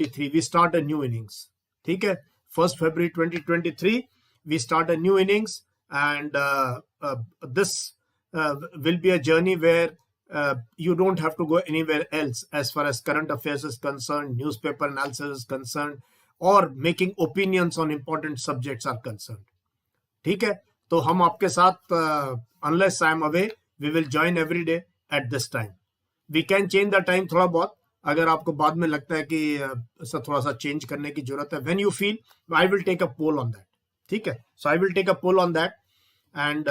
2023 we start a new innings. ठीक है, 1st February 2023 we start a new innings, and this will be a journey where you don't have to go anywhere else as far as current affairs is concerned, newspaper analysis is concerned, or making opinions on important subjects are concerned. ठीक है, तो हम आपके साथ unless I am away, we will join every day at this time. We can change the time थोड़ा बहुत, अगर आपको बाद में लगता है कि ऐसा थोड़ा सा चेंज करने की जरूरत है. When you feel, I will take a poll on that. ठीक है, so I will take a poll on that, and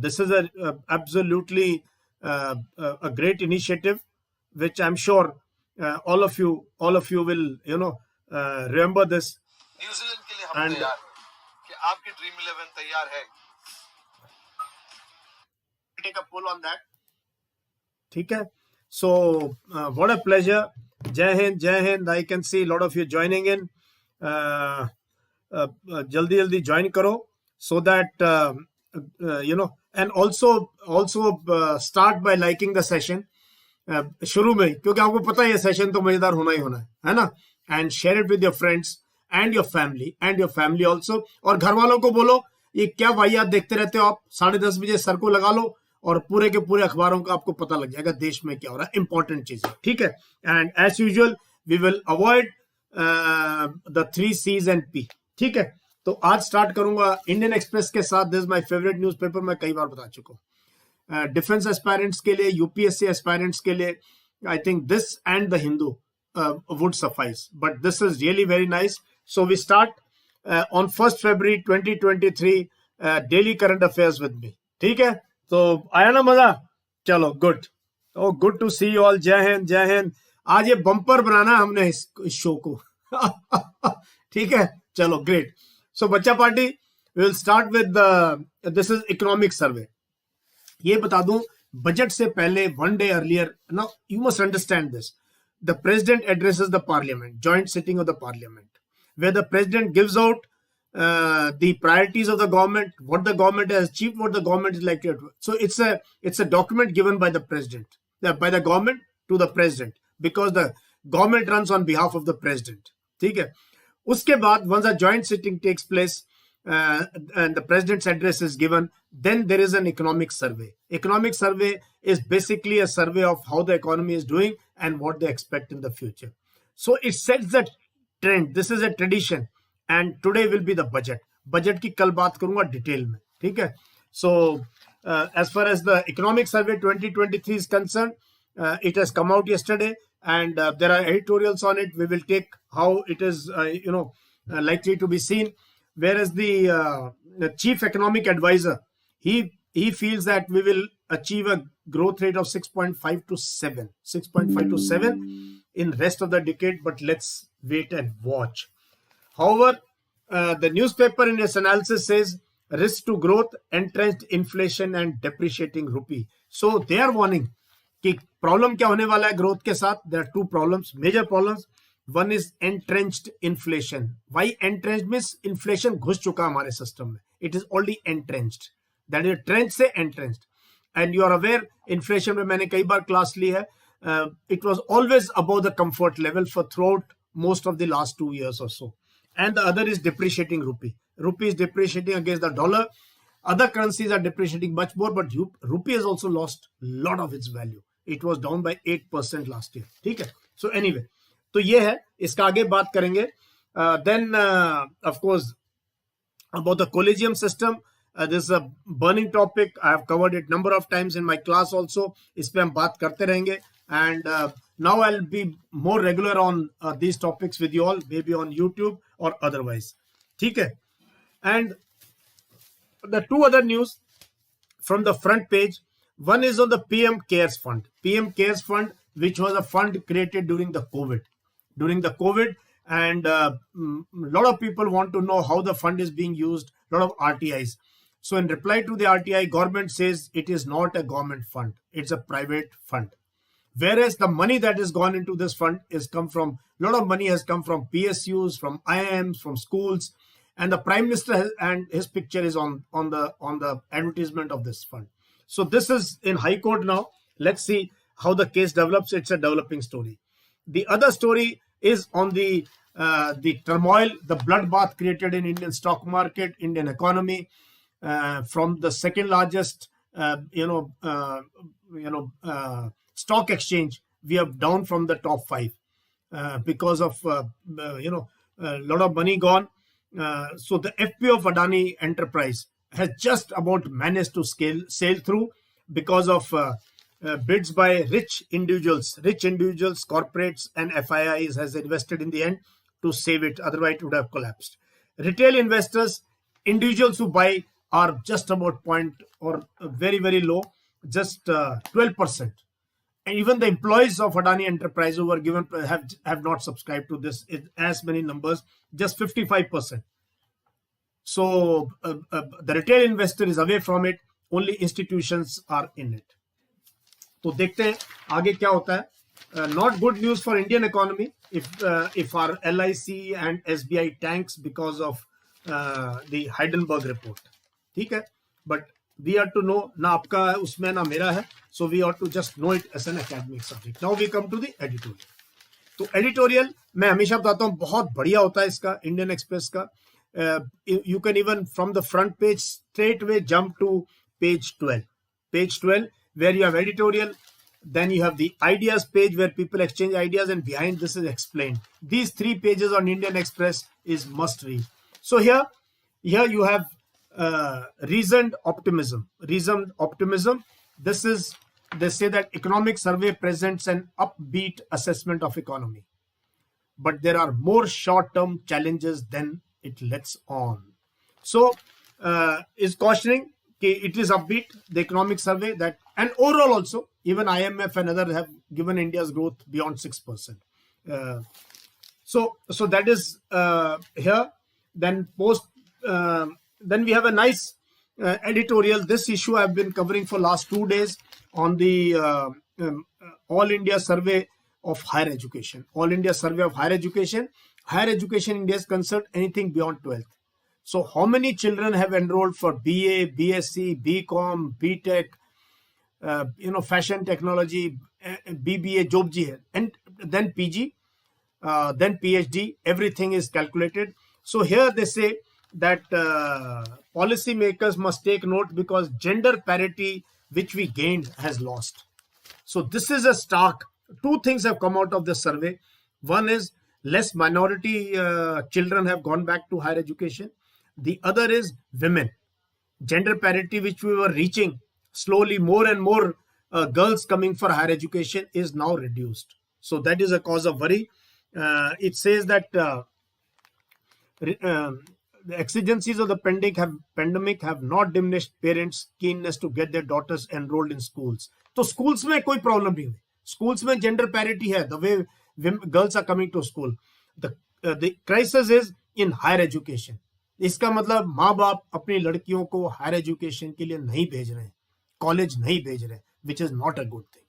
this is a absolutely a great initiative, which I'm sure all of you will remember this. New Zealand के लिए हम तैयार हैं कि आपकी dream 11 तैयार है. Take a poll on that. ठीक है, so what a pleasure. Jai Hind. I can see a lot of you joining in. जल्दी join करो, so that and also start by liking the session शुरू में, क्योंकि आपको पता है ये सेशन तो मजेदार होना ही होना है ना. And share it with your friends and your family also. और घर वालों को बोलो ये क्या वाहियात देखते रहते हो आप, 10:30 बजे सर को लगा लो और पूरे के पूरे अखबारों का आपको पता लग जाएगा देश में क्या हो रहा है, इंपॉर्टेंट चीजें. ठीक है, and as usual we will avoid the 3 C's and P. ठीक है, तो आज स्टार्ट करूंगा इंडियन एक्सप्रेस के साथ. This is my favourite newspaper, मैं कई बार बता चुका हूँ. डिफेंस एस्पायरेंट्स के लिए, यूपीएससी एस्पायरेंट्स के लिए, I think this and the Hindu would suffice, but this is really very nice. So we start on 1st February 2023 daily current affairs with me. ठीक है, तो आया ना मजा? चलो, good. Oh, good to see you all. जय हिंद. आज ये बम्पर बनाना हमने इस शो को. ठीक है, चलो, ग्रेट. So बच्चा party, we will start with this is economic survey. ये बता दूं, बजट से पहले one day earlier, now you must understand this. The president addresses the parliament, joint sitting of the parliament, where the president gives out the priorities of the government, what the government has achieved, what the government is likely to do. So it's a document given by the president, by the government to the president, because the government runs on behalf of the president. ठीक है, उसके बाद once a joint sitting takes place and the president's address is given, then there is an economic survey. Economic survey is basically a survey of how the economy is doing and what they expect in the future. So it sets the trend. This is a tradition, and today will be the budget. Budget की कल बात करूंगा detail में. ठीक है, so as far as the economic survey 2023 is concerned, it has come out yesterday, and there are editorials on it. We will take how it is likely to be seen. Whereas the chief economic advisor, he feels that we will achieve a growth rate of 6.5 to 7 in rest of the decade, but let's wait and watch. However, the newspaper in its analysis says risk to growth, entrenched inflation and depreciating rupee. So they are warning कि problem क्या होने वाला है growth के साथ. There are two problems, major problems. One is entrenched inflation. Why entrenched means inflation घुस चुका हमारे सिस्टम में. It is already entrenched. That is trench से entrenched. And you are aware, inflation में मैंने कई बार क्लास ली है. It was always above the comfort level for throughout most of the last 2 years or so. And the other is depreciating rupee. Rupee is depreciating against the dollar. Other currencies are depreciating much more, but rupee has also lost a lot of its value. It was down by 8% last year. ठीक है. So anyway, तो ये है, इसका आगे बात करेंगे. Then of course about the collegium system. This is a burning topic. I have covered it number of times in my class also. इस पे हम बात करते रहेंगे. And now I'll be more regular on these topics with you all, maybe on YouTube or otherwise. ठीक है. And the two other news from the front page. One is on the PM Cares Fund. PM Cares Fund, which was a fund created during the COVID. And a lot of people want to know how the fund is being used, a lot of RTIs. So in reply to the RTI, government says it is not a government fund. It's a private fund. Whereas the money that has gone into this fund a lot of money has come from PSUs, from IIMs, from schools. And the Prime Minister and his picture is on the advertisement of this fund. So this is in High Court now. Let's see how the case develops. It's a developing story. The other story is on the turmoil, the bloodbath created in Indian stock market, Indian economy, from the second largest, stock exchange. We are down from the top five because of a lot of money gone. So the FP of Adani Enterprise has just about managed to sail through because of bids by rich individuals, corporates, and FIIs has invested in the end to save it. Otherwise, it would have collapsed. Retail investors, individuals who buy, are just about point or very, very low, just 12%. And even the employees of Adani Enterprise who were given have not subscribed to this as many numbers, just 55%. So the retail investor is away from it. Only institutions are in it. तो देखते हैं आगे क्या होता है. Not good news for Indian economy if our LIC and SBI tanks because of the Heidelberg report. ठीक है, but we have to know, ना आपका है उसमें ना मेरा है, so we ought to just know it as an academic subject. Now we come to the editorial. तो एडिटोरियल मैं हमेशा बताता हूँ बहुत बढ़िया होता है इसका, इंडियन एक्सप्रेस का. You can even from the front page straight away jump to page 12. Page 12 where you have editorial, then you have the ideas page where people exchange ideas, and behind this is explained. These 3 pages on Indian Express is must read. So here you have reasoned optimism. This is, they say that economic survey presents an upbeat assessment of economy, but there are more short-term challenges than it lets on. So is cautioning it is upbeat, the economic survey, that, and overall also even IMF and others have given India's growth beyond 6%. So that is here. Then then we have a nice editorial. This issue I've been covering for last 2 days on the All India Survey of Higher Education. All India Survey of Higher Education. Higher education in India is concerned anything beyond 12th. So how many children have enrolled for BA, BSc, BCom, BTech, fashion technology, BBA, job ji hai, and then PG, then PhD, everything is calculated. So here they say that policymakers must take note because gender parity which we gained has lost. So this is a stark. 2 things have come out of the survey. One is less minority children have gone back to higher education. The other is women. Gender parity which we were reaching, slowly more and more girls coming for higher education is now reduced. So that is a cause of worry. It says that the exigencies of the pandemic have not diminished parents' keenness to get their daughters enrolled in schools. So schools में कोई problem नहीं है. Schools में gender parity है. The way girls are coming to school. The crisis is in higher education. इसका मतलब माँ बाप अपनी लड़कियों को हायर एजुकेशन के लिए नहीं भेज रहे हैं, कॉलेज नहीं भेज रहे हैं, which is not a good thing.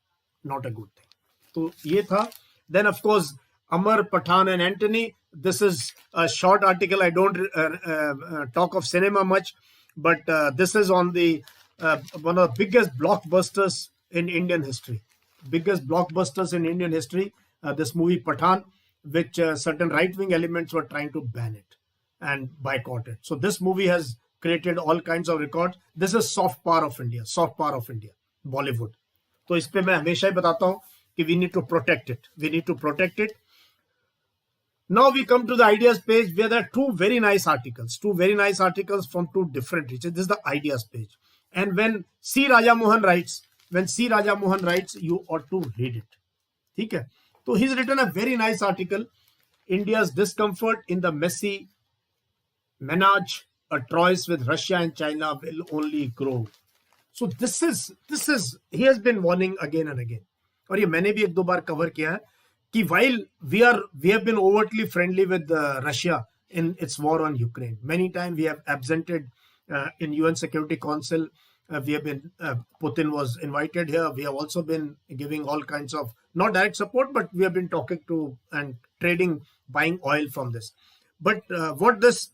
तो ये था. Then of course Amar, Pathan and Antony. This is a short article. I don't talk of cinema much, but this is on the one of the biggest blockbusters in Indian history. This movie Pathan, which certain right-wing elements were trying to ban it and boycott it. So this movie has created all kinds of records. This is soft power of India, Bollywood. तो इस पे मैं हमेशा ही बताता हूँ कि we need to protect it. Now we come to the ideas page where there are 2 very nice articles from 2 different regions. This is the ideas page. And when C. Raja Mohan writes, you ought to read it. Okay? So he's written a very nice article. India's discomfort in the messy menage a Troyes with Russia and China will only grow. So this is he has been warning again and again. और ये मैंने भी 1-2 बार cover किया है कि while we have been overtly friendly with Russia in its war on Ukraine. Many times we have absented in UN Security Council. We have been Putin was invited here. We have also been giving all kinds of not direct support, but we have been talking to and trading, buying oil from this. But what this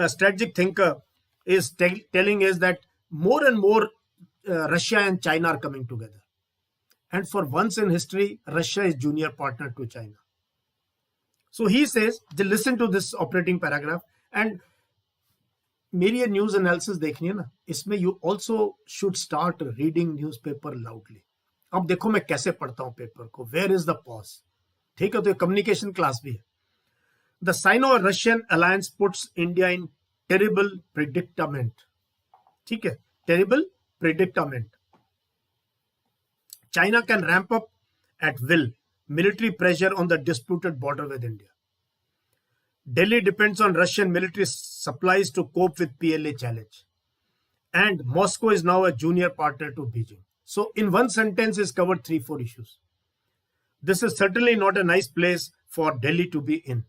strategic thinker is telling is that more and more Russia and China are coming together. And for once in history, Russia is junior partner to China. So he says, listen to this operating paragraph, and मेरी ये news analysis देखनी है ना, इसमें you also should start reading newspaper loudly. अब देखो मैं कैसे पढ़ता हूं पेपर को, वेयर इज द पॉज. ठीक है, तो ये कम्युनिकेशन क्लास भी है. The Sino Russian alliance puts India in terrible predicament. ठीक है, terrible predicament. China can ramp up at will military pressure on the disputed border with India. Delhi depends on Russian military supplies to cope with PLA challenge. And Moscow is now a junior partner to Beijing. So in one sentence is covered 3-4 issues. This is certainly not a nice place for Delhi to be in.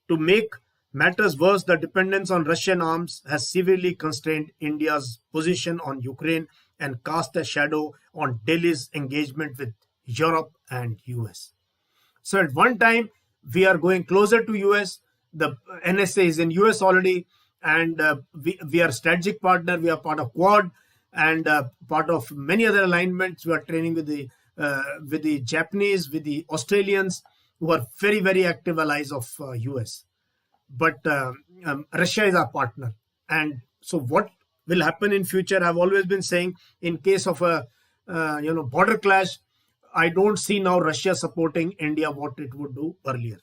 To make matters worse, the dependence on Russian arms has severely constrained India's position on Ukraine and cast a shadow on Delhi's engagement with Europe and US. So at one time, we are going closer to US. The NSA is in US already, and we are strategic partner. We are part of Quad and part of many other alignments. We are training with the Japanese, with the Australians, who are very, very active allies of US. But Russia is our partner. And so what will happen in future? I've always been saying, in case of a border clash, I don't see now Russia supporting India what it would do earlier.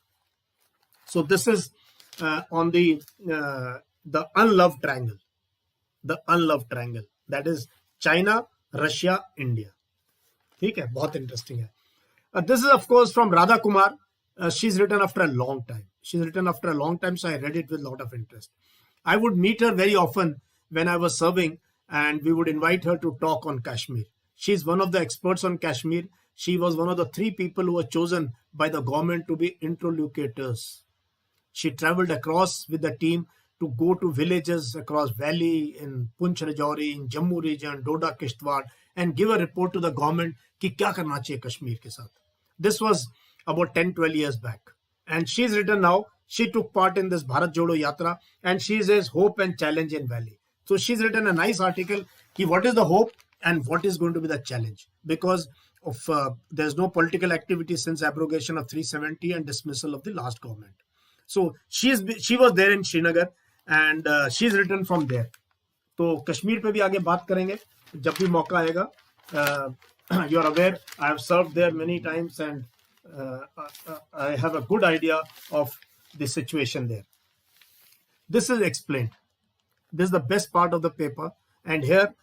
So this is on the unloved triangle. The unloved triangle. That is China, Russia, India. ठीक है, बहुत interesting है. This is of course from Radha Kumar. She's written after a long time. So I read it with a lot of interest. I would meet her very often when I was serving, and we would invite her to talk on Kashmir. She's one of the experts on Kashmir. She was one of the 3 people who were chosen by the government to be interlocutors. She traveled across with the team to go to villages across valley in Punch Rajouri, in Jammu region, Doda, Kishtwar, and give a report to the government कि क्या करना चाहिए कश्मीर के साथ. This was about 10-12 years back. And she's written now, she took part in this Bharat Jodo Yatra, and she says hope and challenge in valley. So she's written a nice article, what is the hope and what is going to be the challenge, because of there's no political activity since abrogation of 370 and dismissal of the last government. So she was there in Srinagar, and she's written from there. तो कश्मीर पे भी आगे बात करेंगे जब भी मौका आएगा. You are aware, I have served there many times, and I have a good idea of the situation there. This is explained. This is the best part of the paper, and here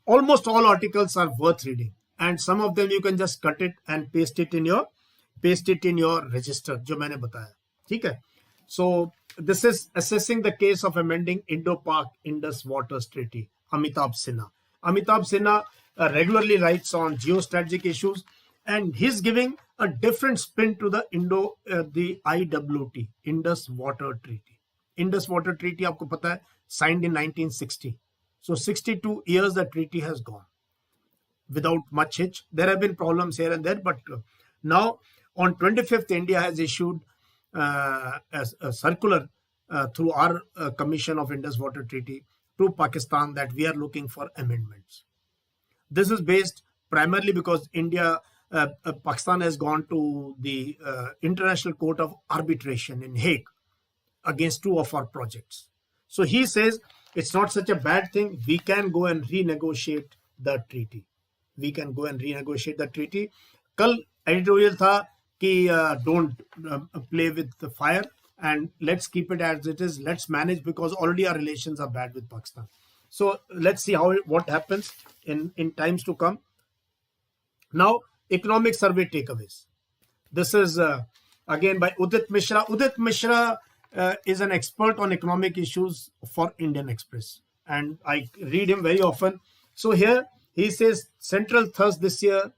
almost all articles are worth reading, and some of them you can just cut it and paste it in your register जो मैंने बताया. ठीक है. So this is assessing the case of amending Indo-Pak Indus Waters Treaty. Amitabh Sinha regularly writes on geostrategic issues, and he's giving a different spin to the IWT, Indus Water Treaty. Indus Water Treaty, आपको पता है, signed in 1960. So 62 years the treaty has gone without much hitch. There have been problems here and there, but now on 25th, India has issued a circular through our Commission of Indus Water Treaty to Pakistan that we are looking for amendments. This is based primarily because Pakistan has gone to the International Court of Arbitration in Hague against 2 of our projects. So he says it's not such a bad thing. We can go and renegotiate the treaty. कल editorial था कि don't play with the fire, and let's keep it as it is. Let's manage, because already our relations are bad with Pakistan. So let's see what happens in times to come. Now, economic survey takeaways. This is again by Udit Mishra. Udit Mishra is an expert on economic issues for Indian Express, and I read him very often. So here he says central thrust this year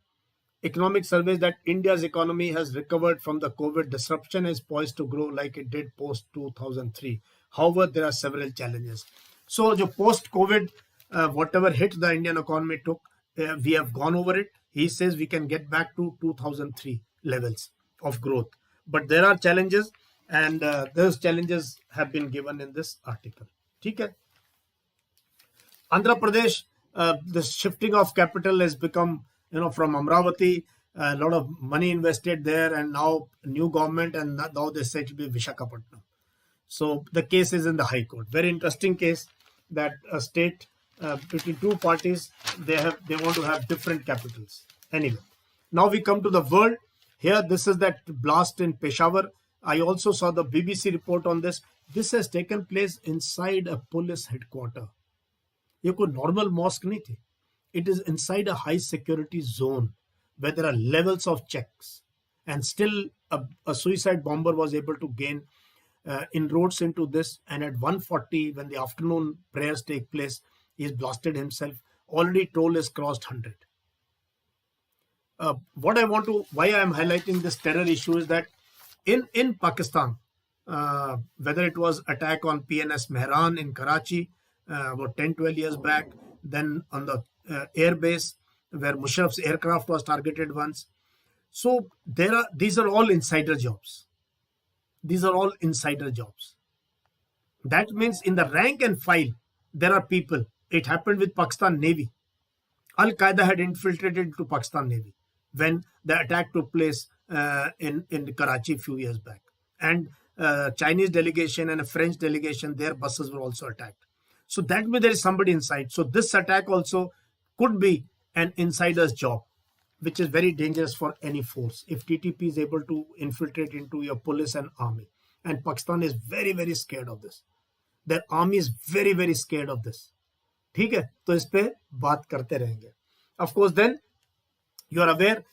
economic surveys that India's economy has recovered from the COVID disruption, is poised to grow like it did post 2003. However, there are several challenges. So the post COVID whatever hit the Indian economy took, we have gone over it. He says we can get back to 2003 levels of growth, but there are challenges, and those challenges have been given in this article. ठीक है. Andhra Pradesh, the shifting of capital has become, from Amravati a lot of money invested there, and now new government, and now they say it will be Vishakhapatnam. So the case is in the High Court. Very interesting case that a state between two parties, they want to have different capitals. Anyway, now we come to the world. Here, this is that blast in Peshawar. I also saw the BBC report on this. This has taken place inside a police headquarter. ये कोई normal mosque नहीं थी. It is inside a high security zone where there are levels of checks, and still a suicide bomber was able to gain inroads into this. And at 1:40, when the afternoon prayers take place, he's blasted himself. Already toll is crossed 100. Why I am highlighting this terror issue is that in Pakistan, whether it was attack on PNS Mehran in Karachi about 10-12 years back, then on the air base where Musharraf's aircraft was targeted once. So these are all insider jobs. These are all insider jobs. That means in the rank and file, there are people. It happened with Pakistan Navy. Al-Qaeda had infiltrated into Pakistan Navy when the attack took place in Karachi a few years back. And Chinese delegation and a French delegation, their buses were also attacked. So that means there is somebody inside. So this attack also could be an insider's job, which is very dangerous for any force. If TTP is able to infiltrate into your police and army. And Pakistan is very, very scared of this. Their army is very, very scared of this. ठीक है, तो इस पे बात करते रहेंगे. Of course, then you are aware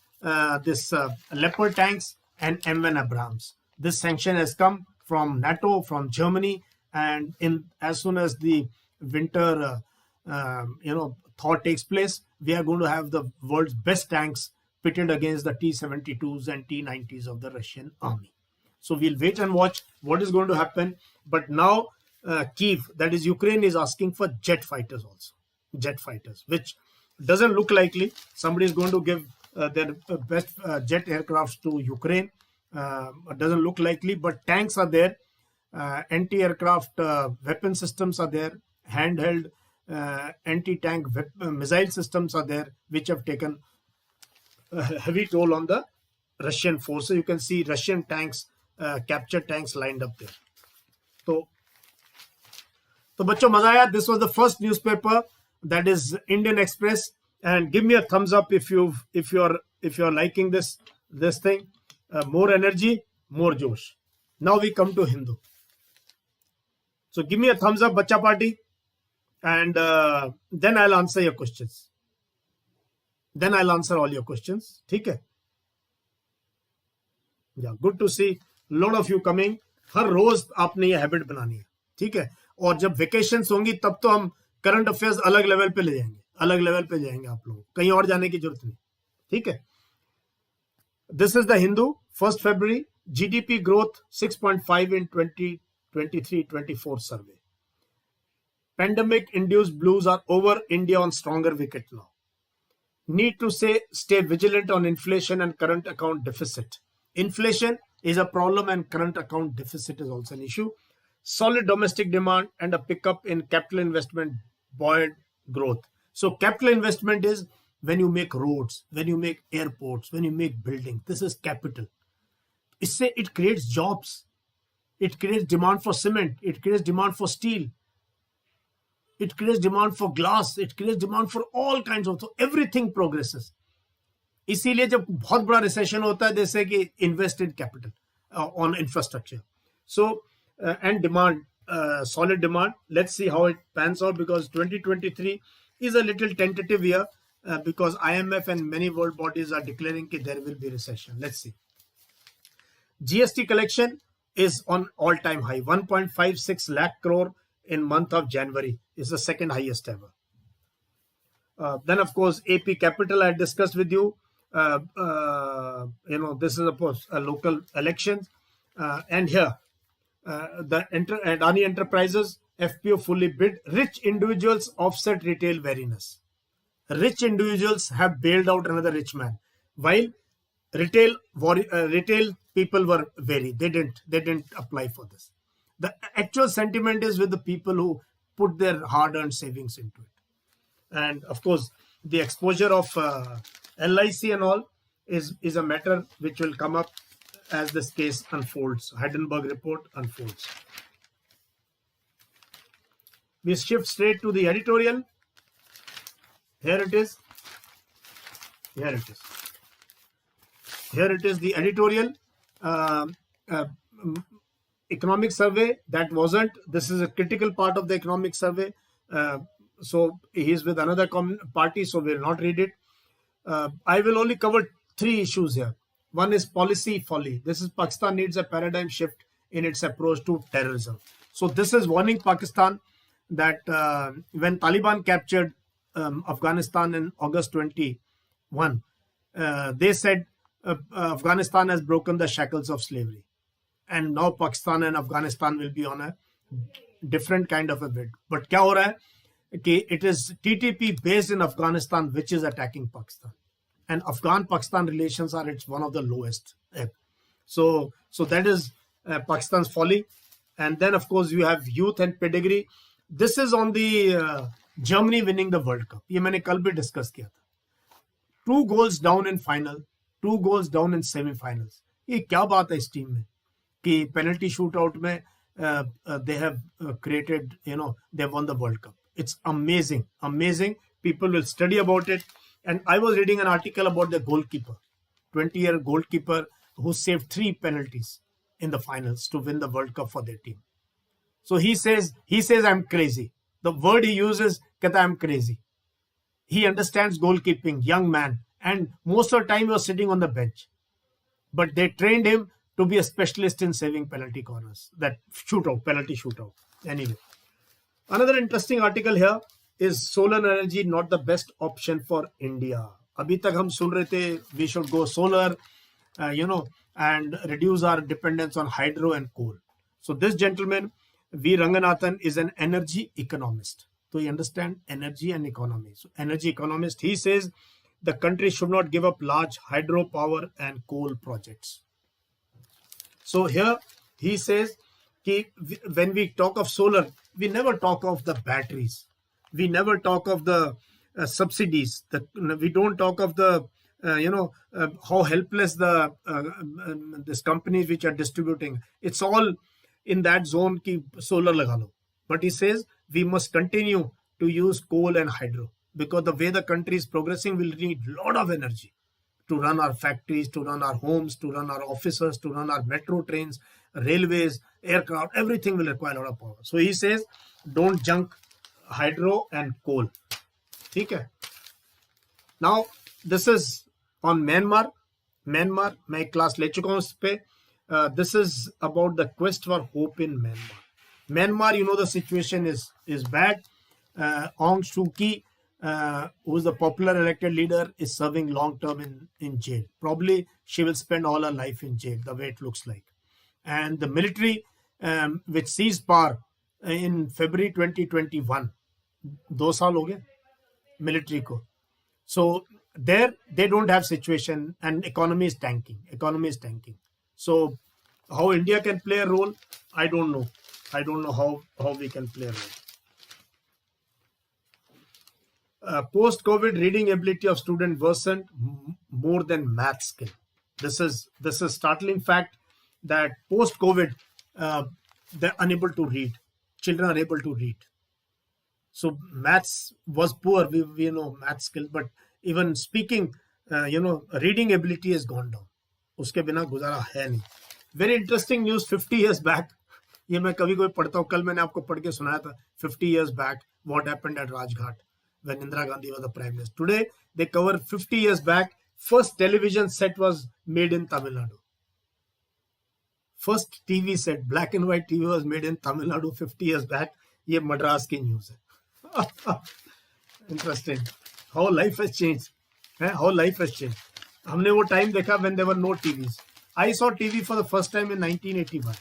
this Leopard tanks and M1 Abrams. This sanction has come from NATO, from Germany, and as soon as the winter, thaw takes place, we are going to have the world's best tanks pitted against the T-72s and T-90s of the Russian army. So we'll wait and watch what is going to happen. But now Kyiv, that is Ukraine, is asking for jet fighters also. Jet fighters, which doesn't look likely. Somebody is going to give their best jet aircrafts to Ukraine. It doesn't look likely, but tanks are there. Anti-aircraft weapon systems are there. Handheld anti-tank missile systems are there, which have taken a heavy toll on the Russian forces. You can see Russian tanks, captured tanks lined up there. So बच्चों मजा आया. This was the first newspaper, that is Indian Express, and give me a thumbs up if you're liking this thing. More energy, more josh. Now we come to Hindu. So give me a thumbs up, Bacha Party, and then I'll answer your questions. Then I'll answer all your questions. ठीक है? Yeah, good to see lot of you coming. हर रोज आपने ये habit बनानी है. ठीक है? और जब वेकेशंस होंगी तब तो हम करंट अफेयर्स अलग लेवल पे ले जाएंगे. अलग लेवल पे जाएंगे आप लोग. कहीं और जाने की जरूरत नहीं. ठीक है? This is the Hindu, 1st February, GDP growth 6.5 in 2023-24 survey. Pandemic-induced blues are over, India on stronger wicket now. Need to stay vigilant on inflation and current account deficit. Inflation is a problem and current account deficit is also an issue. Solid domestic demand and a pickup in capital investment buoyed growth. So capital investment is when you make roads, when you make airports, when you make buildings. This is capital. It creates jobs. It creates demand for cement. It creates demand for steel. It creates demand for glass. It creates demand for all kinds of. So everything progresses. इसीलिए जब बहुत बड़ा recession होता है, जैसे कि invest in capital on infrastructure. So and demand, solid demand. Let's see how it pans out, because 2023 is a little tentative year because IMF and many world bodies are declaring that there will be recession. Let's see. GST collection is on all-time high. 1.56 lakh crore in month of January is the second highest ever. Then, of course, AP Capital I discussed with you. This is, of course, a local elections. And here, the Adani Enterprises, FPO fully bid. Rich individuals offset retail wariness. Rich individuals have bailed out another rich man, while retail people were wary. They didn't apply for this. The actual sentiment is with the people who put their hard-earned savings into it. And of course, the exposure of LIC and all is a matter which will come up as this case unfolds. Heidelberg report unfolds. We shift straight to the editorial. Here it is. Here it is. Here it is, the editorial. Economic survey, that wasn't. This is a critical part of the economic survey. So he's with another party, so we'll not read it. I will only cover 3 issues here. One is policy folly. This is Pakistan needs a paradigm shift in its approach to terrorism. So this is warning Pakistan that when Taliban captured Afghanistan in August 21, they said Afghanistan has broken the shackles of slavery. And now Pakistan and Afghanistan will be on a different kind of a bid. But क्या हो रहा है कि it is TTP based in Afghanistan which is attacking Pakistan. And Afghan-Pakistan relations are it's one of the lowest. So that is Pakistan's folly. And then of course you have youth and pedigree. This is on the Germany winning the World Cup. ये मैंने कल भी discuss किया था. 2 goals down in final, 2 goals down in semi-finals. ये क्या बात है इस टीम में कि penalty shootout में they have created, they won the World Cup. It's amazing, amazing. People will study about it. And I was reading an article about the goalkeeper, 20-year goalkeeper who saved 3 penalties in the finals to win the World Cup for their team. So he says I'm crazy. The word he uses, कहता I'm crazy. He understands goalkeeping, young man, and most of the time he was sitting on the bench. But they trained him to be a specialist in saving penalty corners, that shootout, penalty shootout. Anyway, another interesting article here is solar energy not the best option for India. अभी तक हम सुन रहे थे we should go solar, and reduce our dependence on hydro and coal. So this gentleman, V. Ranganathan, is an energy economist. So he understands energy and economy. So energy economist, he says the country should not give up large hydropower and coal projects. So here he says when we talk of solar, we never talk of the batteries. We never talk of the subsidies. We don't talk of the, how helpless these companies which are distributing. It's all in that zone ki solar laga lo. But he says we must continue to use coal and hydro because the way the country is progressing will need a lot of energy to run our factories, to run our homes, to run our offices, to run our metro trains, railways, aircraft. Everything will require a lot of power. So he says don't junk hydro and coal. Okay. Now this is on Myanmar. Myanmar, मैं class ले चुका हूँ इस पे. This is about the quest for hope in Myanmar. Myanmar, the situation is bad. Aung Suu Kyi, who is the popular elected leader, is serving long term in jail. Probably she will spend all her life in jail, the way it looks like. And the military, which seized power in February 2021, 2 साल हो गए military को. So there they don't have situation and economy is tanking. So how India can play a role, I don't know. I don't know how we can play a role. Post-COVID reading ability of student worsened more than math skill. This is startling fact that post-COVID they're unable to read. Children are able to read. So maths was poor. We know math skill, but even speaking, reading ability has gone down. उसके बिना गुजारा है नहीं. Very interesting news. 50 years back, ये मैं कभी कोई पढ़ता हूँ. कल मैंने आपको पढ़ के सुनाया था. 50 years back, what happened at Rajghat when Indira Gandhi was the prime minister. Today they cover 50 years back. First television set was made in Tamil Nadu. First TV set, black and white TV, was made in Tamil Nadu 50 years back. ये मद्रास की news है. Interesting. How life has changed. How life has changed. हमने वो time देखा when there were no TVs. I saw TV for the first time in 1981.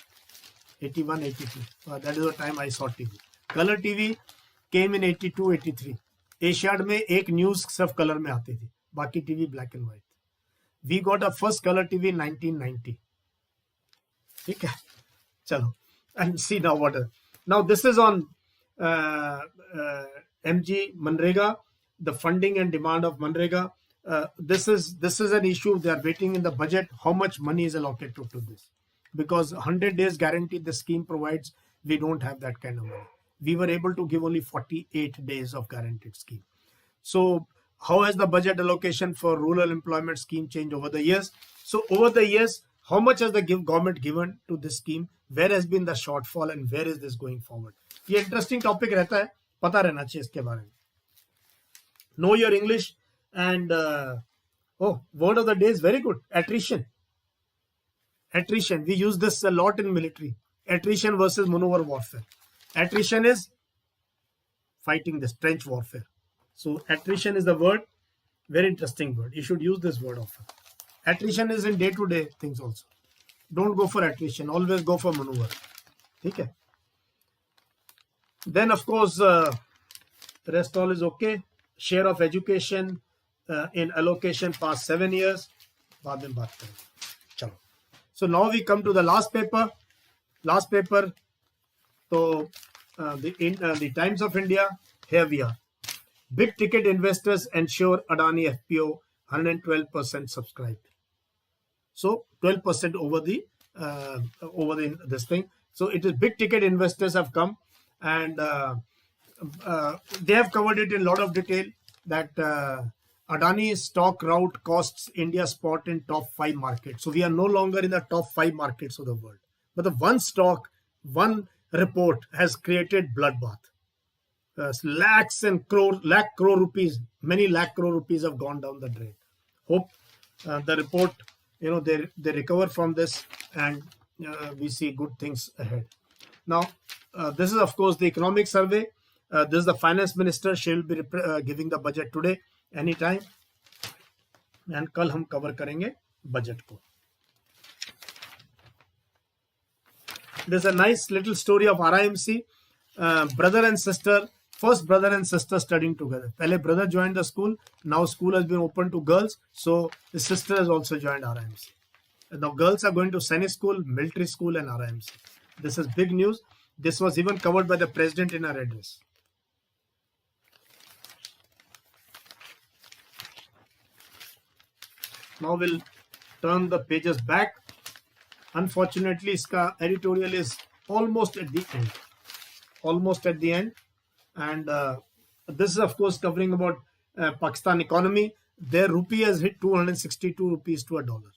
81, 82. That is the time I saw TV. Color TV came in 82, 83. Asiad में एक news सिर्फ colour में आती थी, बाकी TV black and white. We got a first colour TV 1990. ठीक है, चलो and see now what now this is on MG Manrega, the funding and demand of Manrega. this is an issue. They are waiting in the budget. How much money is allocated to this? Because 100 days guarantee the scheme provides, we don't have that kind of money. We were able to give only 48 days of guaranteed scheme. So how has the budget allocation for rural employment scheme changed over the years? So over the years, how much has the government given to this scheme? Where has been the shortfall and where is this going forward? ये interesting topic रहता है, पता रहना चाहिए इसके बारे में. Know your English and word of the day is very good. Attrition. Attrition. We use this a lot in military. Attrition versus maneuver warfare. Attrition is fighting this trench warfare. So attrition is the word. Very interesting word. You should use this word often. Attrition is in day-to-day things also. Don't go for attrition. Always go for maneuver. Okay. Then of course, the rest all is okay. Share of education in allocation past 7 years. बाद में बात करेंगे. चलो. So now we come to the last paper. Last paper. So the Times of India. Here we are. Big ticket investors ensure Adani FPO 112% subscribed. So 12% over this thing. So it is big ticket investors have come and they have covered it in a lot of detail that Adani stock route costs India spot in top 5 markets. So we are no longer in the top 5 markets of the world. But the one stock, one report has created bloodbath. Lakhs and lakh crore rupees, many lakh crore rupees have gone down the drain. Hope the report, they recover from this and we see good things ahead. Now, this is of course the economic survey. This is the finance minister. She will be giving the budget today, anytime. And कल हम cover करेंगे budget को. There's a nice little story of RIMC. Brother and sister. First brother and sister studying together. Pehle brother joined the school. Now school has been opened to girls. So the sister has also joined RIMC. Now girls are going to Sainik school, military school and RIMC. This is big news. This was even covered by the president in her address. Now we'll turn the pages back. Unfortunately, iska editorial is almost at the end. Almost at the end. And this is of course covering about Pakistan economy. Their rupee has hit 262 rupees to a dollar.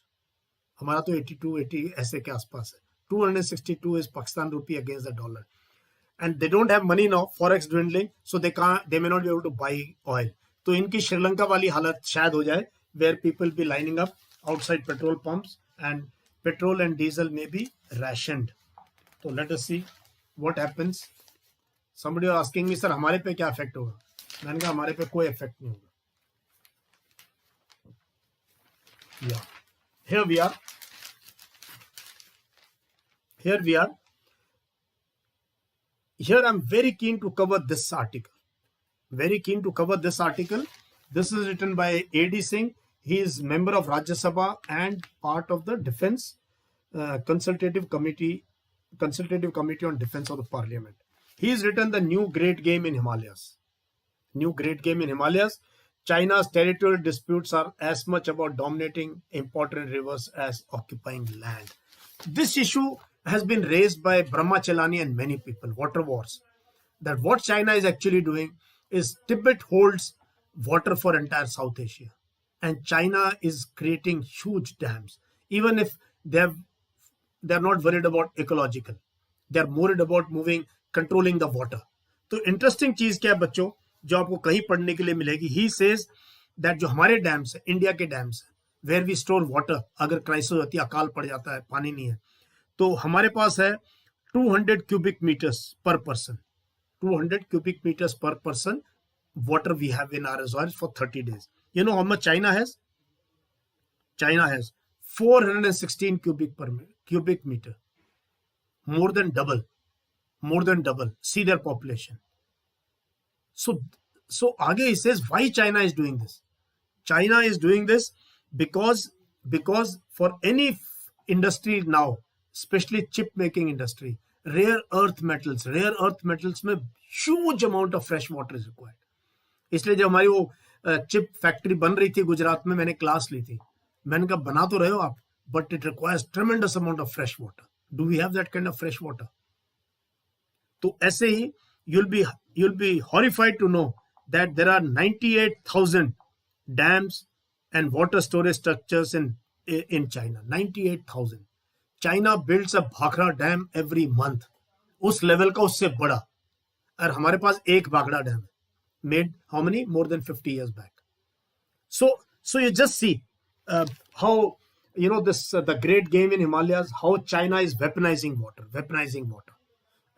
हमारा तो 82, 80 ऐसे के आसपास है. 262 is Pakistan rupee against the dollar. And they don't have money now, forex dwindling, so they may not be able to buy oil. तो इनकी श्रीलंका वाली हालत शायद हो जाए, where people be lining up outside petrol pumps and petrol and diesel may be rationed. So let us see what happens. Somebody was asking me, sir, हमारे पे क्या effect होगा? मैंने कहा हमारे पे कोई effect नहीं होगा. Yeah, here we are. Here I'm very keen to cover this article. This is written by A.D. Singh. He is member of Rajya Sabha and part of the Defense Consultative Committee on Defense of the Parliament. He has written the new great game in Himalayas. China's territorial disputes are as much about dominating important rivers as occupying land. This issue has been raised by Brahmachalani and many people, water wars. That what China is actually doing is Tibet holds water for entire South Asia. And China is creating huge dams. Even if they're not worried about ecological. They're worried about controlling the water. So interesting चीज क्या है बच्चों जो आपको कहीं पढ़ने के लिए मिलेगी. He says that जो हमारे डैम्स है, इंडिया के डैम्स है, where we store water, अगर क्राइसिस होती है, अकाल पड़ जाता है, पानी नहीं है, तो हमारे पास है 200 cubic meters per person. 200 cubic meters per person water we have in our reservoirs for 30 days. You know how much China has? China has 416 cubic meter. More than double. See their population. So आगे he says why China is doing this. China is doing this because for any industry now, especially chip making industry, rare earth metals में huge amount of fresh water is required. इसलिए जब हमारी वो chip factory बन रही थी गुजरात में, मैंने क्लास ली थी, मैंने कहा बना तो रहे हो आप, but it requires tremendous amount of fresh water, do we have that kind of fresh water? तो ऐसे ही you'll be horrified to know that there are 98,000 dams and water storage structures in China. 98,000. China builds a Bhakra dam every month. उस level का, उससे बड़ा, और हमारे पास एक भाखड़ा डैम है, made how many? More than 50 years back. So you just see how this the great game in Himalayas, how China is weaponizing water.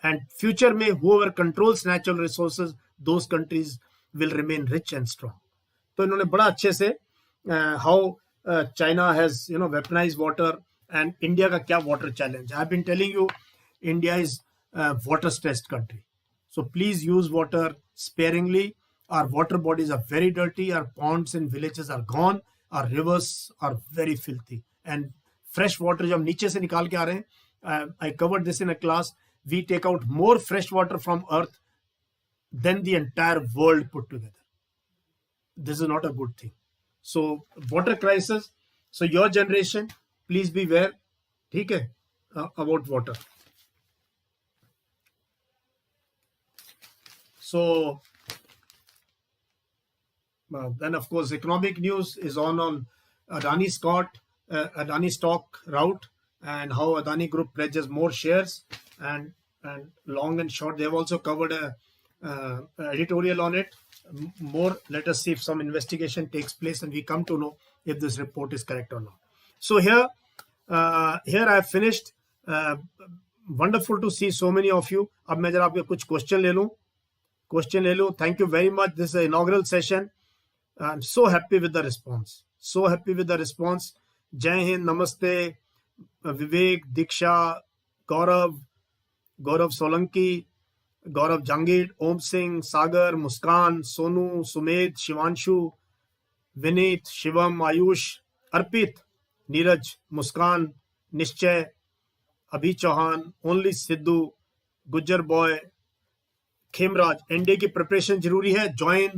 And future में whoever controls natural resources, those countries will remain rich and strong. तो इन्होंने बड़ा अच्छे से how China has weaponized water, and India का क्या water challenge. I've been telling you, India is a water stressed country. So please use water sparingly. Our water bodies are very dirty. Our ponds in villages are gone. Our rivers are very filthy. And fresh water जब नीचे से निकाल के आ रहे हैं, I covered this in a class. We take out more fresh water from earth than the entire world put together. This is not a good thing. So water crisis. So your generation, please be aware, ठीक है, about water. So then of course economic news is on Adani stock route, and how Adani Group pledges more shares, and long and short, they have also covered a editorial on it. More, let us see if some investigation takes place and we come to know if this report is correct or not. So here I have finished. Wonderful to see so many of you. अब मैं जरा आपके कुछ question ले लूं. Thank you very much. This is an inaugural session. I'm so happy with the response. Jai Hind, Namaste, Vivek, Diksha, Gaurav Solanki, Gaurav Jangid, Om Singh, Sagar, Muskan, Sonu, Sumedh, Shivanshu, Vinit, Shivam, Ayush, Arpit, Neeraj, Muskan, Nishchay, Abhi Chauhan, Only Sidhu, Gujjar Boy, Khemraj. NDA की preparation जरूरी है. Join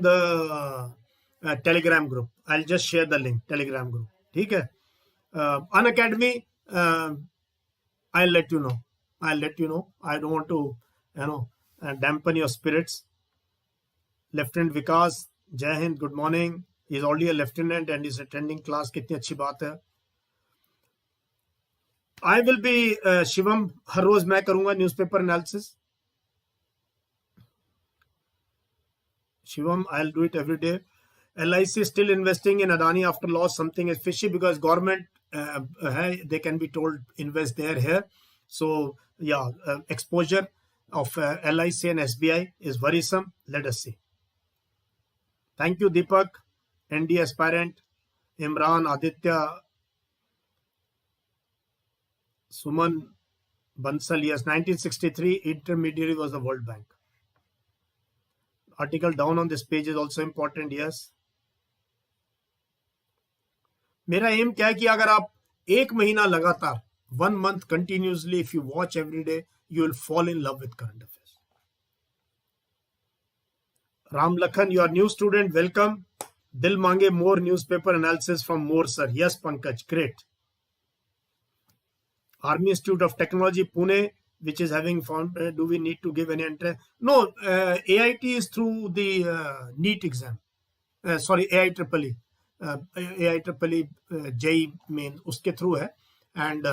the Telegram group. I'll just share the link. Telegram group. ठीक है. Unacademy, I'll let you know. I don't want to dampen your spirits. Lieutenant Vikas, Jai Hind, good morning. He's already a lieutenant and he's attending class. कितनी अच्छी बात है. I will be Shivam, हर रोज मैं करूंगा newspaper analysis. Shivam, I'll do it every day. LIC is still investing in Adani after loss. Something is fishy because government, they can be told invest there, here. So yeah, exposure of LIC and SBI is worrisome. Let us see. Thank you, Deepak, ND aspirant, Imran, Aditya, Suman, Bansal. Yes, 1963 intermediary was the World Bank. Article down on this page is also important. Yes. मेरा M क्या है कि अगर आप एक महीना लगातार, 1 month continuously, if you watch every day, you will fall in love with current affairs. Ram Lakhan, you are new student, welcome. Dil mange more newspaper analysis from more, sir. Yes, Pankaj, great. Army Institute of Technology, Pune, which is having found, do we need to give any entry? No, AIT is through the NEET exam. AIEEE. AIEEE JEE main, uske through hai. And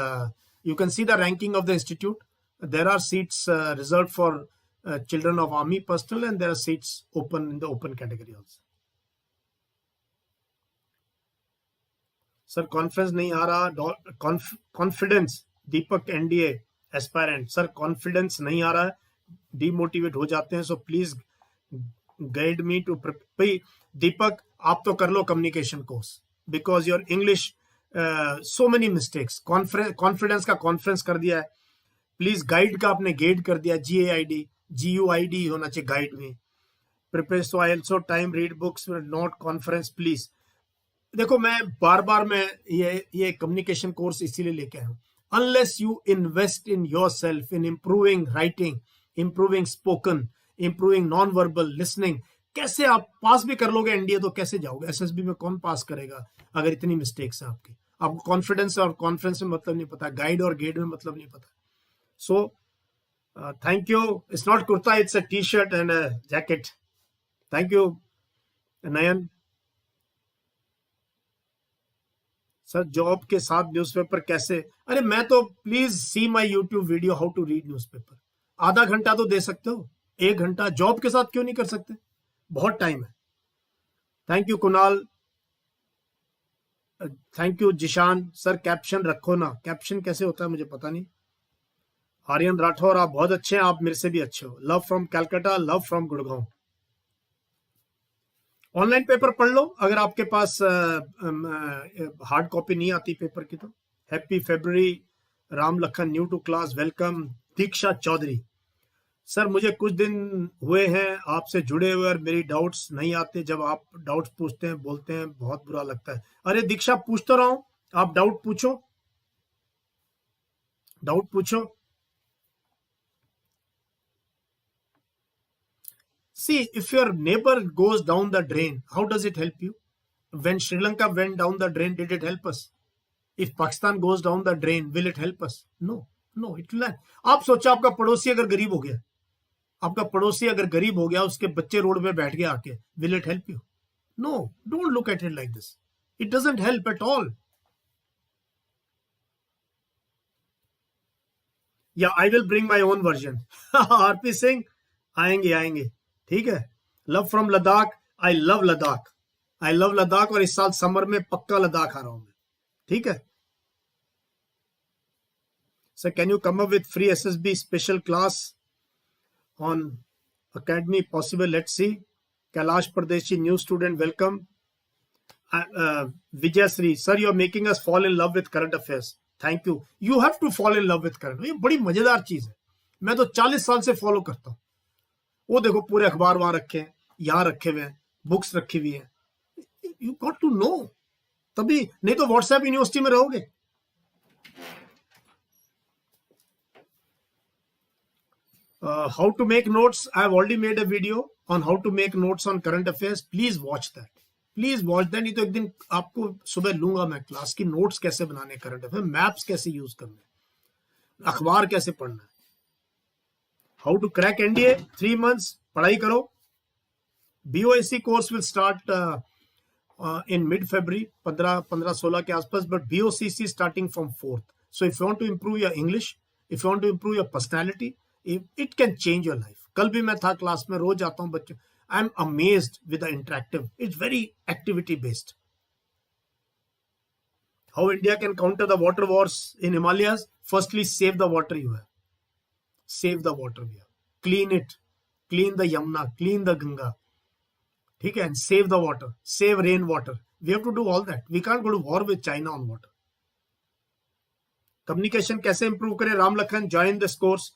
you can see the ranking of the institute. There are seats reserved for children of army personnel, and there are seats open in the open category also. Sir, conference nahi aa raha. Confidence, Deepak NDA aspirant. Sir, confidence nahi aa raha. Demotivate हो जाते हैं. So please guide me to. Deepak, आप तो कर लो communication course, because your English so many mistakes. Confidence का conference कर दिया है. Please guide का आपने guide कर दिया. GUID होना चाहिए guide में. Prepare, so I also time read books, not conference, please. देखो मैं बार मैं ये communication course इसीलिए लेके आया हूँ. Unless you invest in yourself, in improving writing, improving spoken, improving non-verbal listening, कैसे आप पास भी कर लोगे एनडीए तो कैसे जाओगे? एसएसबी में कौन पास करेगा अगर इतनी मिस्टेक्स है आपकी? आपको कॉन्फिडेंस और कॉन्फ्रेंस में मतलब नहीं पता, गाइड और गेड में मतलब नहीं पता. So thank you. It's not kurta, it's a T shirt and a jacket. Thank you Nayan. Sir job के साथ न्यूज़पेपर कैसे? अरे मैं तो, please see my YouTube video how to read newspaper. आधा घंटा तो दे सकते हो, 1 घंटा जॉब के साथ क्यों नहीं कर सकते? बहुत टाइम है. Thank you Kunal. Thank you Zishan. Sir caption रखो ना. कैप्शन कैसे होता है मुझे पता नहीं. आर्यन राठौर आप बहुत अच्छे हैं, आप मेरे से भी अच्छे हो. Love from Calcutta, love from Gurgaon. Online paper पढ़ लो अगर आपके पास हार्ड कॉपी नहीं आती पेपर की तो. Happy February. Ram Lakhan new to class, welcome. Diksha Chaudhary. Sir मुझे कुछ दिन हुए हैं आपसे जुड़े हुए और मेरी डाउट्स नहीं आते. जब आप डाउट्स पूछते हैं बोलते हैं बहुत बुरा लगता है. अरे दीक्षा पूछ तो रहा हूं, आप डाउट पूछो, डाउट पूछो. See, if your neighbor goes down the drain, how does it help you? When Sri Lanka went down the drain, did it help us? If Pakistan goes down the drain, will it help us? No, no, it will not. आप सोचो आपका पड़ोसी अगर गरीब हो गया, आपका पड़ोसी अगर गरीब हो गया, उसके बच्चे रोड पे बैठ गए आके, will it help you? No, don't look at it like this. It doesn't help at all. Yeah, I will bring my own version. RP Singh आएंगे आएंगे. ठीक है. Love from Ladakh. I love Ladakh. I love Ladakh और इस साल समर में पक्का लद्दाख आ रहा हूं मैं. ठीक है. Sir can you come up with free SSB special class on academy possible? Let's see. Kailash Pardeshi new student welcome. Vijay Shri. Sir you are making us fall in love with current affairs. Thank you. You have to fall in love with current. ये बड़ी मजेदार चीज है. मैं तो 40 साल से follow करता हूं. वो देखो पूरे अखबार वहां रखे हैं, यहां रखे हुए हैं, बुक्स रखी हुई है. You got to know. तभी, नहीं तो व्हाट्सएप यूनिवर्सिटी में रहोगे. How to make notes. I have already made a video on how to make notes on current affairs. Please watch that. Please watch that. नहीं तो एक दिन आपको सुबह लूंगा मैं क्लास की, नोट्स कैसे बनाने करंट अफेयर, मैप्स कैसे यूज करने, अखबार कैसे पढ़ना है. How to crack NDA 3 months. पढ़ाई करो. BOAC course will start in mid-February, 15-16 के आसपास, but BOCC starting from 4th. So if you want to improve your English, if you want to improve your personality, it can change your life. कल भी मैं था class में, रोज आता हूँ बच्चों. I'm amazed with the interactive. It's very activity based. How India can counter the water wars in Himalayas? Firstly, save the water you have. Save the water we have. Clean it. Clean the Yamuna. Clean the Ganga. ठीक है. And save the water. Save rain water. We have to do all that. We can't go to war with China on water. Communication कैसे improve करें? Ram Lakhan join this course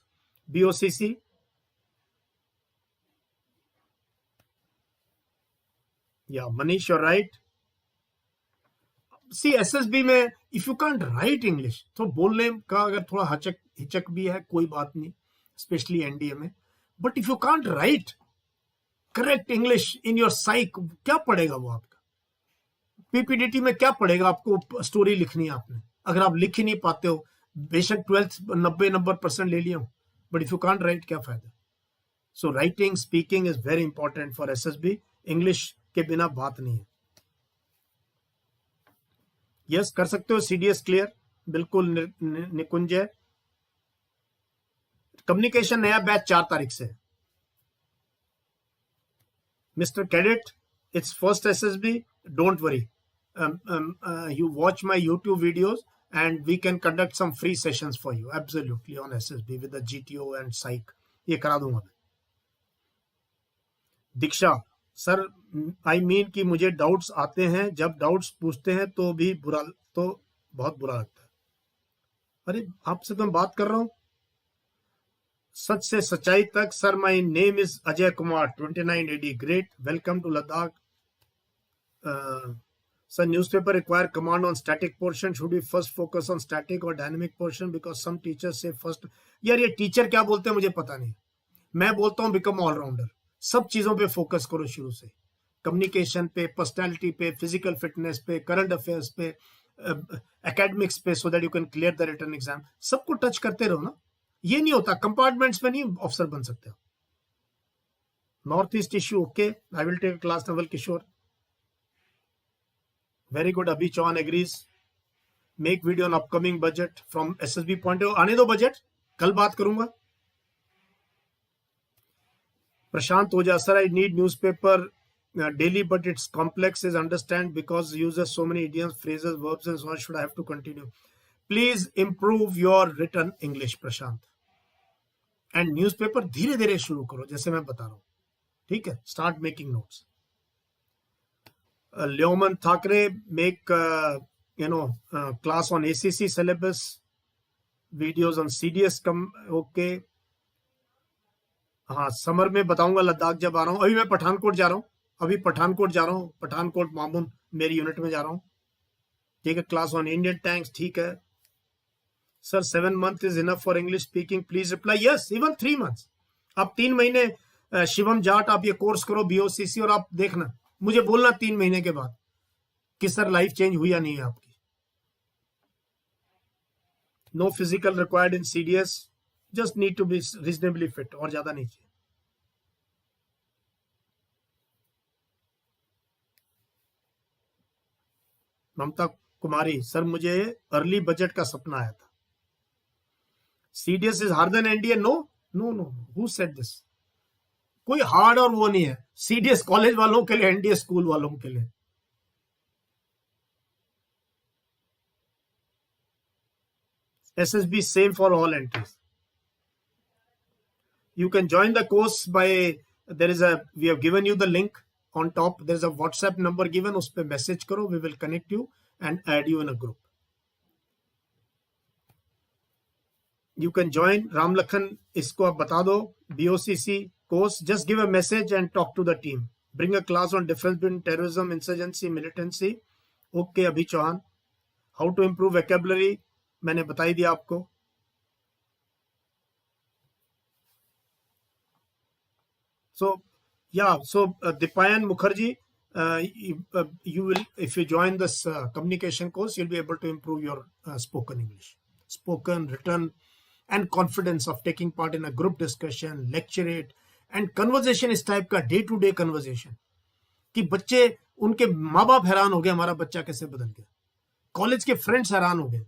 BOCC. या Manish you're right. See SSB में if you can't write English तो बोलने का अगर थोड़ा हिचक भी है, कोई बात नहीं, स्पेशली एनडीए में. But if you can't write correct English in your psych, क्या पढ़ेगा वो आपका? पीपीडीटी में क्या पढ़ेगा आपको? स्टोरी लिखनी है आपने, अगर आप लिख ही नहीं पाते हो, बेशक 12th 90% ले लिया हूं, but if you can't right क्या फायदा? So writing speaking is very important for SSB. English के बिना बात नहीं है. यस कर सकते हो. CDS clear. बिल्कुल निकुंजय. कम्युनिकेशन नया बैच 4 तारीख से. Mr. Cadet, it's first SSB. Don't worry. You watch my YouTube videos and we can conduct some free sessions for you. Absolutely on SSB with the GTO and Psych. ये करा दूंगा मैं. दीक्षा sir, I mean कि मुझे doubts आते हैं, जब doubts पूछते हैं तो भी बहुत बुरा लगता है. अरे आपसे तो मैं बात कर रहा हूं. सच से सच्चाई तक. Sir my name is Ajay Kumar 29 AD. Great. Welcome to Ladakh. Sir newspaper require command on static portion. Should we first focus on static और dynamic portion? Because some teachers से फर्स्ट. यार ये टीचर क्या बोलते हैं मुझे पता नहीं. मैं बोलता हूं बिकम ऑलराउंडर. सब चीजों पे फोकस करो शुरू से, कम्युनिकेशन पे, पर्सनालिटी पे, फिजिकल फिटनेस पे, करंट अफेयर्स पे, एकेडमिक्स पे, so that you can clear the written exam. सबको टच करते रहो ना। ये नहीं होता कंपार्टमेंट्स में नहीं ऑफिसर बन सकते हो। North east issue, okay, I will take class, Naval Kishore, very good. Abhi Chauhan agrees, make video on upcoming budget from SSB point of, आने दो बजट, कल बात करूंगा। Prashant Ojha, sir I need newspaper daily, but it's complex is understand because uses so many idioms, phrases, verbs and so on. Should I have to continue? Please improve your written English, Prashant. And newspaper धीरे धीरे शुरू करो, जैसे मैं बता रहा हूँ, ठीक है? Start making notes. Leoman Thakre, make class on ACC syllabus, videos on CDS come, okay. हाँ, समर में बताऊंगा, लद्दाख जब आ रहा हूँ। अभी मैं पठानकोट जा रहा हूँ, पठानकोट मामून मेरी यूनिट में जा रहा हूँ, ठीक है। क्लास ऑन इंडियन टैंक्स, ठीक है sir. 7 months is enough for English speaking, please reply yes, even 3 months। आप 3 महीने शिवम जाट आप ये कोर्स करो BOCC, और आप देखना, मुझे बोलना 3 महीने के बाद कि सर लाइफ चेंज हुई या नहीं है आपकी। No physical required in CDS, just need to be reasonably fit, और ज्यादा नहीं चाहिए। ममता कुमारी, सर मुझे अर्ली बजट का सपना आया था। CDS is harder than NDA, no no no, who said this? कोई हार्ड और वो नहीं है। CDS कॉलेज वालों के लिए, NDA स्कूल वालों के लिए। SSB same for all entries. You can join the course by, we have given you the link on top. There is a WhatsApp number given, उस पे मैसेज करो, we will connect you and add you in a group. You can join Ram Lakhan, इसको आप बता दो, BOCC course, just give a message and talk to the team. Bring a class on difference between terrorism, insurgency, militancy. Okay, अभी Chauhan, how to improve vocabulary, मैंने बताई दिया आपको। So Dipayan Mukherjee, you will, if you join this communication course, you'll be able to improve your spoken English, spoken, written, and confidence of taking part in a group discussion, lecturate, and conversation इस type का day to day conversation कि बच्चे, उनके माँ बाप हैरान हो गए हमारा बच्चा कैसे बदल गया, कॉलेज के फ्रेंड्स हैरान हो गए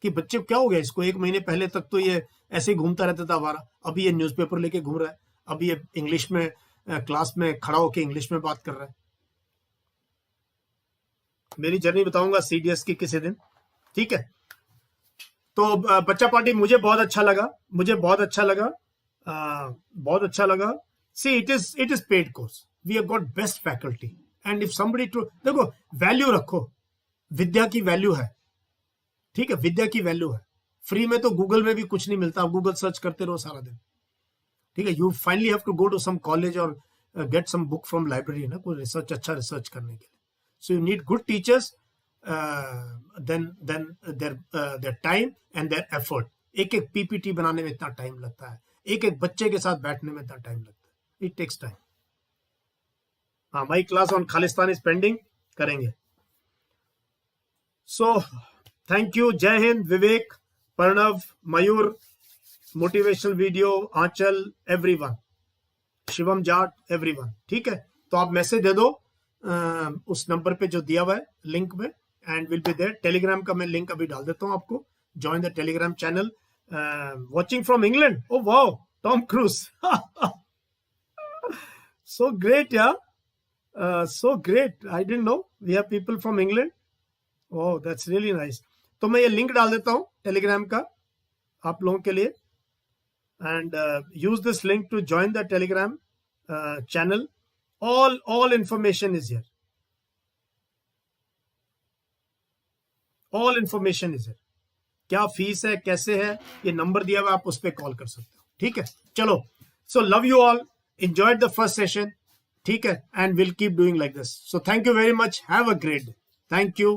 कि बच्चे क्या हो गया इसको, 1 महीने पहले तक तो ये ऐसे ही घूमता रहता था हमारा, अभी ये न्यूज़पेपर लेके घूम रहा है, अभी ये इंग्लिश में क्लास में खड़ा होकर इंग्लिश में बात कर रहा है। मेरी जर्नी बताऊंगा CDS की किसी दिन, ठीक है। तो बच्चा पार्टी मुझे बहुत अच्छा लगा, see it is paid course, we have got best faculty, and if somebody to, देखो वैल्यू रखो, विद्या की वैल्यू है, ठीक है, विद्या की वैल्यू है। फ्री में तो गूगल में भी कुछ नहीं मिलता, आप गूगल सर्च करते रहो सारा दिन, ठीक है। You finally have to go to some college और get some book from library ना, कोई रिसर्च, अच्छा रिसर्च करने के लिए। So you need good teachers, then their time and their effort. एक PPT बनाने में इतना टाइम लगता है, एक बच्चे के साथ बैठने में इतना टाइम लगता है, इट टेक्स टाइम। हाँ, my class on Khalistan is pending, करेंगे। So thank you, Jai Hind. Vivek, Pranav, Mayur, motivational video, Anchal, everyone, Shivam Jat, everyone, ठीक है। तो आप मैसेज दे दो उस नंबर पे जो दिया हुआ है लिंक में, and will be there. Telegram का मैं लिंक अभी डाल देता हूं आपको, join the Telegram channel. Watching from England, oh wow, Tom Cruise, so great यार, so great, I didn't know we have people from England. Oh, that's really nice. तो मैं ये लिंक डाल देता हूँ टेलीग्राम का आप लोगों के लिए, and use this link to join the Telegram channel. All information is here. All information is here. क्या फीस है, कैसे है, ये नंबर दिया हुआ, आप उस पर कॉल कर सकते हो, ठीक है। चलो, so love you all, enjoyed the first session, ठीक है, and we'll keep doing like this. So thank you very much, have a great day, thank you.